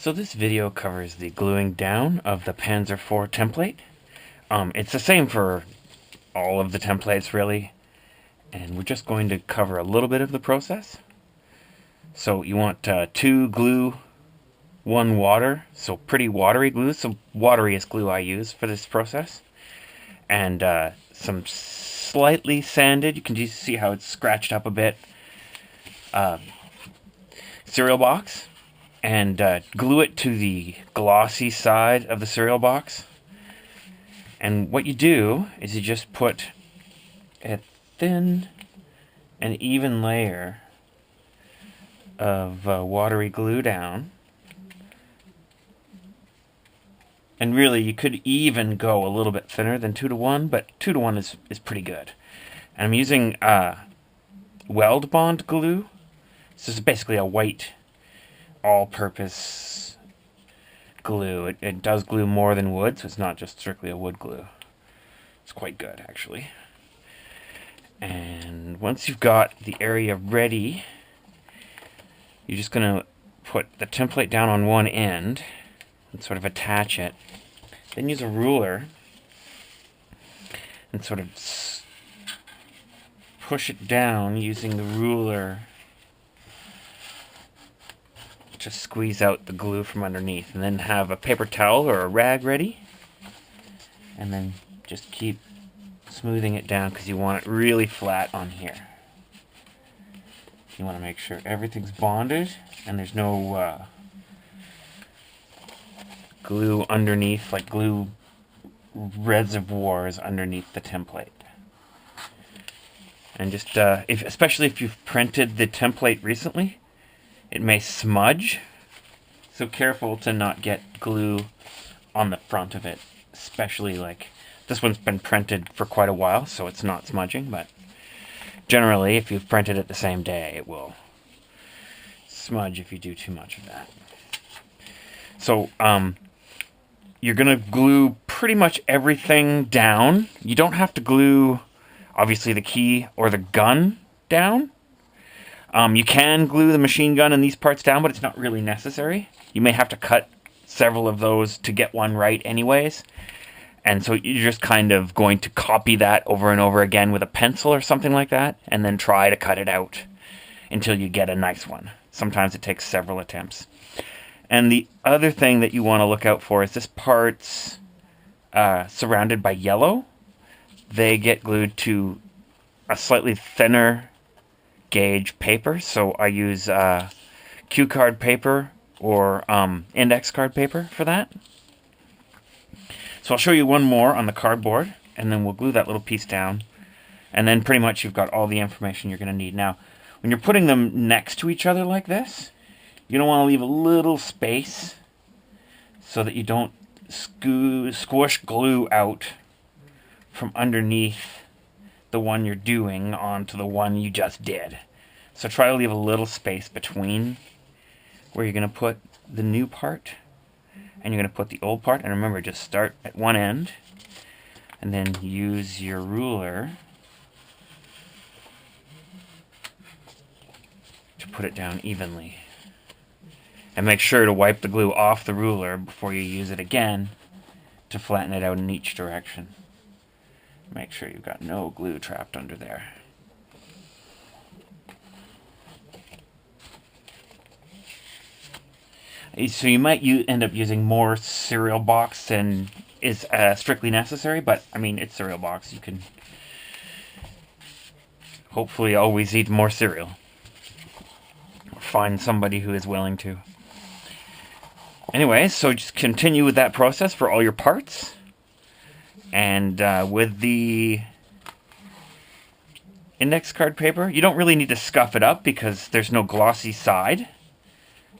So this video covers the gluing down of the Panzer IV template. It's the same for all of the templates really, and we're just going to cover a little bit of the process. So you want 2 glue, 1 water, so pretty watery glue, so wateriest glue I use for this process. And some slightly sanded, you can just see how it's scratched up a bit, cereal box. And glue it to the glossy side of the cereal box. And what you do is you just put a thin and even layer of watery glue down. And really, you could even go a little bit thinner than 2 to 1, but 2 to 1 is pretty good. And I'm using weld bond glue. So this is basically a white all-purpose glue. It does glue more than wood, so it's not just strictly a wood glue. It's quite good, actually. And once you've got the area ready, you're just going to put the template down on one end and sort of attach it. Then use a ruler and sort of push it down using the ruler. Just squeeze out the glue from underneath, and then have a paper towel or a rag ready, and then just keep smoothing it down because you want it really flat on here. You want to make sure everything's bonded and there's no glue underneath, like glue reservoirs underneath the template. And just especially if you've printed the template recently, it may smudge, so careful to not get glue on the front of it, especially like this one's been printed for quite a while, so it's not smudging, but generally if you've printed it the same day, it will smudge if you do too much of that. So you're going to glue pretty much everything down. You don't have to glue, obviously, the key or the gun down. You can glue the machine gun and these parts down, but it's not really necessary. You may have to cut several of those to get one right anyways. And so you're just kind of going to copy that over and over again with a pencil or something like that, and then try to cut it out until you get a nice one. Sometimes it takes several attempts. And the other thing that you want to look out for is this part's surrounded by yellow. They get glued to a slightly thinner gauge paper, so I use cue card paper or index card paper for that. So I'll show you one more on the cardboard, and then we'll glue that little piece down, and then pretty much you've got all the information you're going to need. Now, when you're putting them next to each other like this, you're going to want to leave a little space so that you don't squish glue out from underneath the one you're doing onto the one you just did. So try to leave a little space between where you're going to put the new part and you're going to put the old part. And remember, just start at one end and then use your ruler to put it down evenly. And make sure to wipe the glue off the ruler before you use it again to flatten it out in each direction. Make sure you've got no glue trapped under there. So you might end up using more cereal box than is strictly necessary, but I mean, it's cereal box. You can hopefully always eat more cereal. Or find somebody who is willing to. Anyway, so just continue with that process for all your parts. And with the index card paper, you don't really need to scuff it up because there's no glossy side.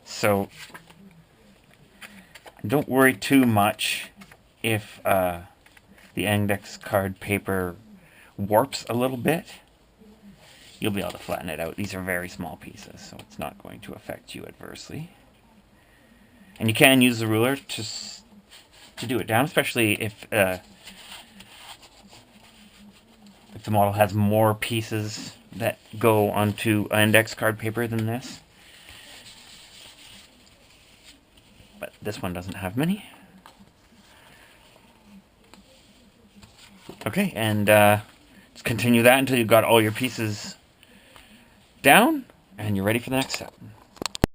So don't worry too much if the index card paper warps a little bit. You'll be able to flatten it out. These are very small pieces, so it's not going to affect you adversely. And you can use the ruler to do it down, especially if the model has more pieces that go onto index card paper than this. but this one doesn't have many. Okay, and just continue that until you've got all your pieces down, and you're ready for the next step.